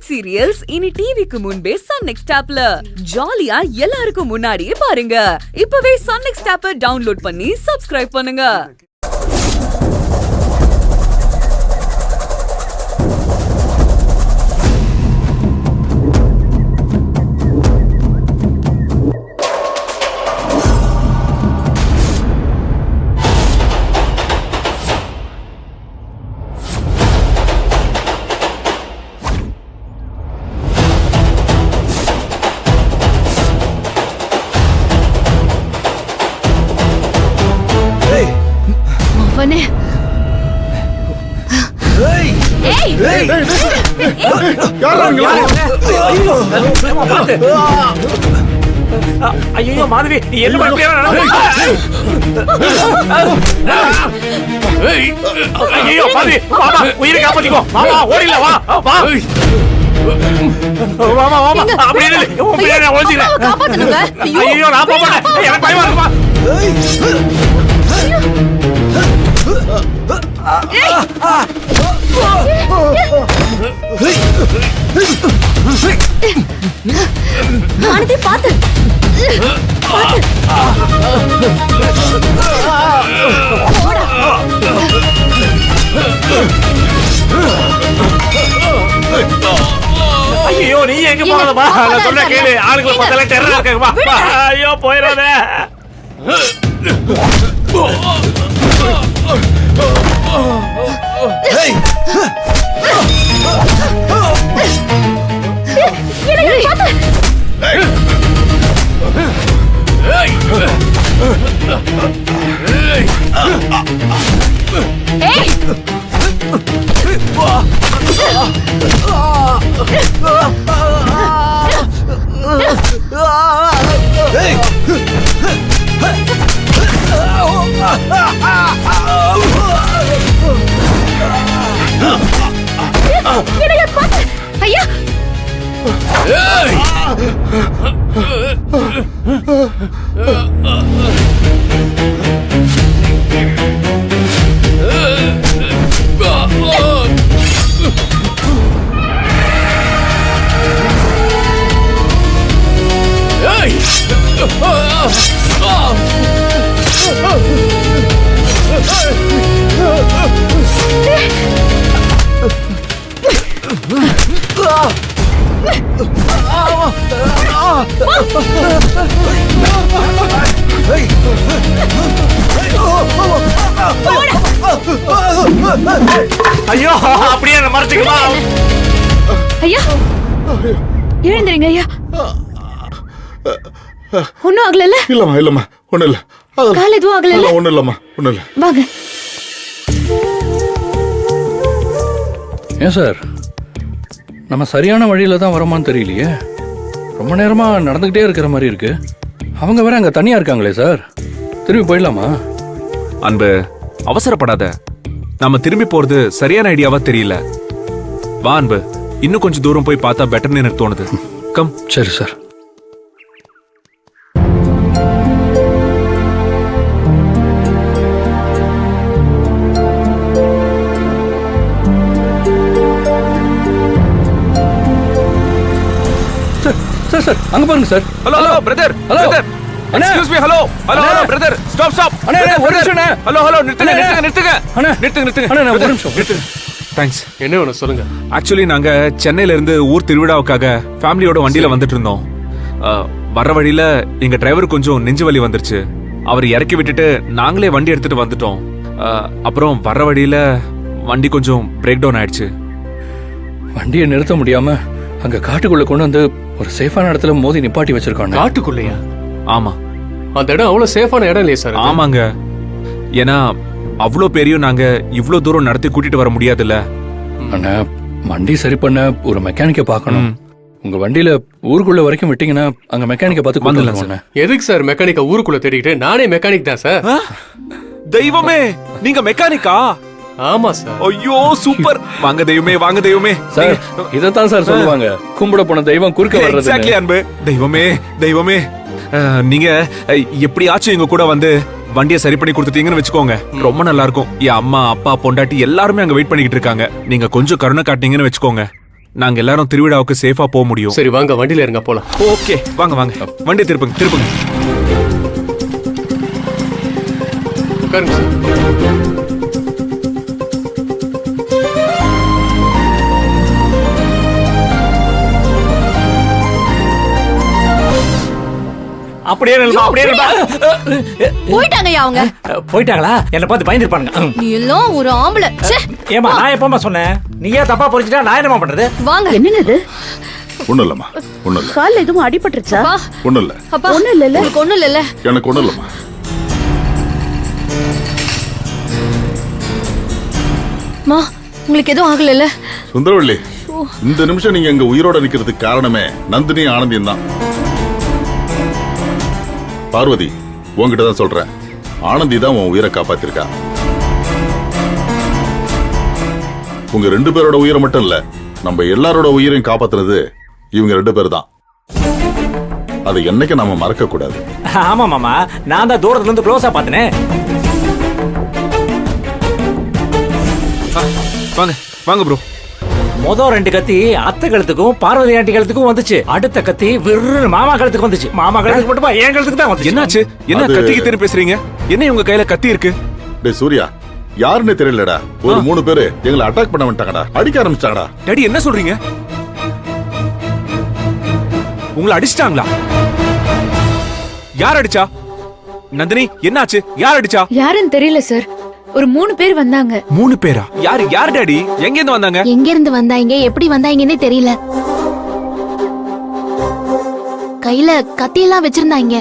Web serials இனி டிவிக்கு முன்பே சன் நெக்ஸ்ட் ஆப்ல ஜாலியா எல்லாருக்கும் முன்னாடியே பாருங்க. இப்பவே சன் நெக்ஸ்ட் ஆப்பை டவுன்லோட் பண்ணி சப்ஸ்கிரைப் பண்ணுங்க. ஐயோ மாதவி, நீ என்ன பண்றியா? ஐயோ மாதவி, மாமா உயிரை காப்பாத்திக்கோ. மாமா ஓடில, வா வா. மாமா மாமா அப்படியே உன் பிள்ளை நான் ஒளிஞ்சிக்கிறேன். காப்பாத்துங்க. ஐயோ நான் போக மாட்டேன், எனக்கு பயமா இருக்குமா? ஆனந்தி பாத்து ஐயோ நீ எங்க போறதா? நான் சொன்ன கேளு, ஆளுங்களை பத்தல டெரரா இருக்காங்கப்பா. ஐயோ போயிடாதே. ஐயா ஐயோ அப்படியே மறைச்சுக்கமா. ஐயா எழுந்துறீங்க ஐயா. ஒன்னும் ஆகல? இல்லம்மா இல்லம்மா ஒண்ணு இல்ல. கால் எதுவும் ஆகல? ஒண்ணு இல்லம்மா ஒண்ணு இல்ல. வாங்க. ஏன் சார், நம்ம சரியான வழியில தான் வரோமான்னு தெரியலையே. ரொம்ப நேரமா நடந்துகிட்டே இருக்கிற மாதிரி இருக்கு. அவங்க வேற அங்க தனியா இருக்காங்களே சார், திரும்பி போயிடலாமா? அன்பு அவசரப்படாத, நாம திரும்பி போறது சரியான ஐடியாவா தெரியல. வா அன்பு, இன்னும் கொஞ்சம் தூரம் போய் பார்த்தா பெட்டர்னு எனக்கு தோணுது. கம். சரி சார். சார் சார் அங்க பாருங்க sir. Hello hello brother. Hello brother. Excuse me. Hello hello hello brother. Stop stop. அண்ணே ஒரு நிமிஷம். ஹலோ ஹலோ நிறுத்துங்க நிறுத்துங்க நிறுத்துங்க. அண்ணே நிறுத்துங்க அண்ணே ஒரு நிமிஷம். தேங்க்ஸ். என்ன வேணும் சொல்லுங்க. ஆக்சுவலி நாங்க சென்னையில இருந்து ஊர் திருவிழாவுக்காக ஃபேமிலியோட வண்டியில வந்துட்டு இருந்தோம். வர வழியில எங்க டிரைவர் கொஞ்சம் நெஞ்சு வலி வந்துருச்சு. அவர் இறக்கி விட்டுட்டு நாங்களே வண்டி எடுத்துட்டு வந்துட்டோம். அப்புறம் வர வழியில வண்டி கொஞ்சம் பிரேக் டவுன் ஆயிடுச்சு. வண்டியை நிறுத்த முடியாம அங்க காட்டுக்குள்ள கொண்டு வந்து ஒரு சேஃபான இடத்துல மோதி நிப்பாட்டி வச்சிருக்காங்க. காட்டுக்குள்ளையா? ஆமா, அந்த இடம் அவ்வளவு சேஃபான இடம் இல்லையா சார்? ஆமாங்க. ஏன்னா அவ்வளோ பெரியும் நாங்க இவ்ளோ தூரம் நடத்தி கூட்டிட்டு வர முடியாதுல்ல. அண்ணா வண்டி சரி பண்ண ஒரு மெக்கானிக்கை பார்க்கணும். உங்க வண்டியில ஊருக்குள்ள வரைக்கும் விட்டீங்கன்னா அங்க மெக்கானிக்கை பார்த்து வந்துடலாம் சார். எதுக்கு சார் மெக்கானிக்கை ஊருக்குள்ள தேடிக்கிட்டு? நானே மெக்கானிக் தான் சார். தெய்வமே, நீங்க மெக்கானிக்கா? ஆமா சார். ஐயோ சூப்பர். வாங்க தெய்வமே, வாங்க தெய்வமே. சார் இதத்தான் சார் சொல்லுவாங்க, கும்பிட போன தெய்வம் குறுக்க வர்றது. எக்ஸாக்ட்லி அன்பு. தெய்வமே தெய்வமே, நீங்க எப்படியாச்சும் எங்க கூட வந்து வண்டியை சரி பண்ணி கொடுத்துட்டீங்கன்னு வச்சுக்கோங்க, ரொம்ப நல்லா இருக்கும். என் அம்மா அப்பா பொண்டாட்டி எல்லாருமே அங்க வெயிட் பண்ணிக்கிட்டு இருக்காங்க. நீங்க கொஞ்சம் கருணை காட்டினீங்கன்னு வச்சுக்கோங்க. நாங்க எல்லாரும் திருவிழாவுக்கு சேஃபா போக முடியும். சரி வாங்க வண்டியில இருங்க போலாம். ஓகே வாங்க வாங்க, வண்டி திருப்புங்க திருப்புங்க. உட்காருங்க சார். அப்படியே நில்லுமா, அப்படியே நில்லுமா. போயிட்டாங்கய்யா அவங்க. போயிட்டாங்களா? என்ன பார்த்து பயந்துருப்பானுங்க. நீ எல்லாம் ஒரு ஆம்பளை. ச்சே. ஏமா நான் எப்பமா சொன்னேன்? நீ ஏன் தப்பா புரிஞ்சுட்டா நான் என்னமா பண்றது? வாங்க. என்னங்க இது? ஒண்ணும் இல்லம்மா, ஒண்ணும் இல்ல, கால் எதுவும் அடிபட்டுருச்சா? அப்பா, ஒண்ணும் இல்ல, அப்பா. ஒண்ணும் இல்லல்ல? உங்களுக்கு ஒண்ணும் இல்லல்ல? எனக்கு ஒண்ணும் இல்லம்மா. மா, உங்களுக்கு எதுவும் ஆகலல்ல? சுந்தரவள்ளி, இந்த நிமிஷம் நீங்க எங்க உயிரோட நிக்கிறதுக்கு காரணமே நந்தினி ஆனந்தியும் தான். பார்வதி, உன்கிட்ட தான் சொல்றேன், ஆனந்தி தான் உன் உயிரை காப்பாத்திருக்கா. உங்க 2 பேரோட உயிரை மட்டும் இல்ல, நம்ம எல்லாரோட உயிரையும் காப்பாத்துனது இவங்க 2 பேர் தான். அதை என்னைக்கு நாம மறக்க கூடாது. ஆமா மாமா, நான் தான் தூரத்துல இருந்து க்ளோஸா பார்த்தனே. வாங்க வாங்க ப்ரோ. மொதல் 2 கத்தி அத்தை கழுத்துக்கும் பார்வதி ஆண்டி கழுத்துக்கும் வந்துச்சு. அடுத்த கத்தி வெறும் மாமா கழுத்துக்கு வந்துச்சு. மாமா கழுத்துக்கு மட்டுமா, என் கழுத்துக்கு தான் வந்துச்சு. என்னாச்சு? என்ன அது- கத்திக்கு திரும்பி பேசுறீங்க? என்ன உங்க கையில கத்தி இருக்கு? டேய் சூர்யா, யாருன்னு தெரியலடா, ஒரு 3 பேரு எங்களை அட்டாக் பண்ண வந்துட்டாங்கடா, அடிக்க ஆரம்பிச்சாங்கடா. டாடி என்ன சொல்றீங்க? உங்களை அடிச்சிட்டாங்களா? யார் அடிச்சா? நந்தினி என்னாச்சு? யார் அடிச்சா? யாருன்னு தெரியல சார். ஒரு 3 பேர் வந்தாங்க. 3 பேரா? யார் யார் டாடி? எங்க இருந்து வந்தாங்க? எங்க இருந்து வந்தாங்க, எப்படி வந்தாங்கன்னே தெரியல. கையில கத்தியெல்லாம் வச்சிருந்தாங்க.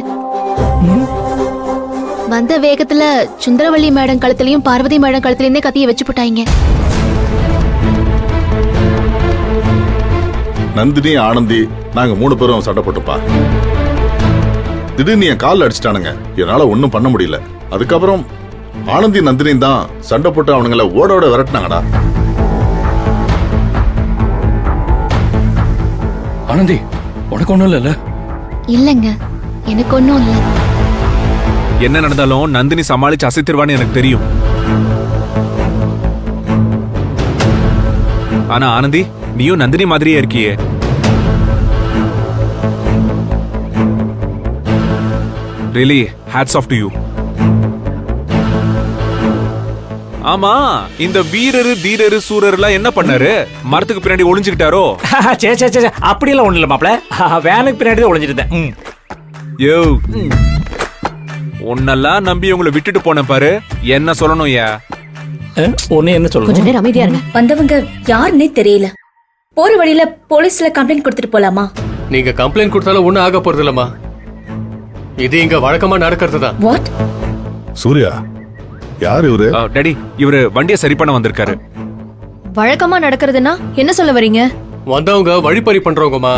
வந்த வேகத்துல சுந்தரவள்ளி மேடம் கழுத்துலயும் பார்வதி மேடம் கழுத்துலயும் கத்திய வச்சு போட்டாங்க. நந்தினி ஆனந்தி நாங்க 3 பேரும் சண்டை போட்டுப்பா. திடீர்னு என் காலில் அடிச்சிட்டானுங்க, என்னால ஒண்ணும் பண்ண முடியல. அதுக்கப்புறம் ஆனந்தி நந்தினியும் தான் சண்டை போட்டு அவனுங்களை ஓட விரட்டினாங்கடா. ஆனந்தி, உனக்கு ஒண்ணும் இல்லைல்ல? இல்லங்க, எனக்கு ஒண்ணும் இல்ல. என்ன நடந்தாலும் நந்தினி சமாளிச்சு அசைத்திருவான்னு எனக்கு தெரியும். ஆனா ஆனந்தி, நீயும் நந்தினி மாதிரியே இருக்கியே. Really hats off to you. ஆமா, இந்த வீரரு தீரரு சூரர் எல்லாம் என்ன பண்ணாரு? மரத்துக்கு பின்னாடி ஒளிஞ்சுக்கிட்டாரோ? சே சே சே, அப்படியெல்லாம் ஒண்ணு இல்ல மாப்ள. வேனுக்கு பின்னாடி தான் ஒளிஞ்சிருந்தேன். யோ, உன்னெல்லாம் நம்பி உங்களை விட்டுட்டு போன பாரு, என்ன சொல்லணும்? ஒண்ணு என்ன கொஞ்ச சொல்லணும்? நேரம் அமைதியா இருங்க. வந்தவங்க யாருன்னே தெரியல. போற வழியில போலீஸ்ல கம்ப்ளைண்ட் கொடுத்துட்டு போலாமா? நீங்க கம்ப்ளைண்ட் கொடுத்தாலும் ஒண்ணும் ஆக போறது இல்லம்மா. இது இங்க வழக்கமா நடக்கிறது தான். வாட்? சூர்யா, யார் இவரு? டாடி, இவரு வண்டியை சரி பண்ண வந்திருக்காரு. வழக்கமா நடக்கிறதுனா என்ன சொல்ல வரீங்க? வந்தவங்க வழிப்பறி பண்றவங்கம்மா.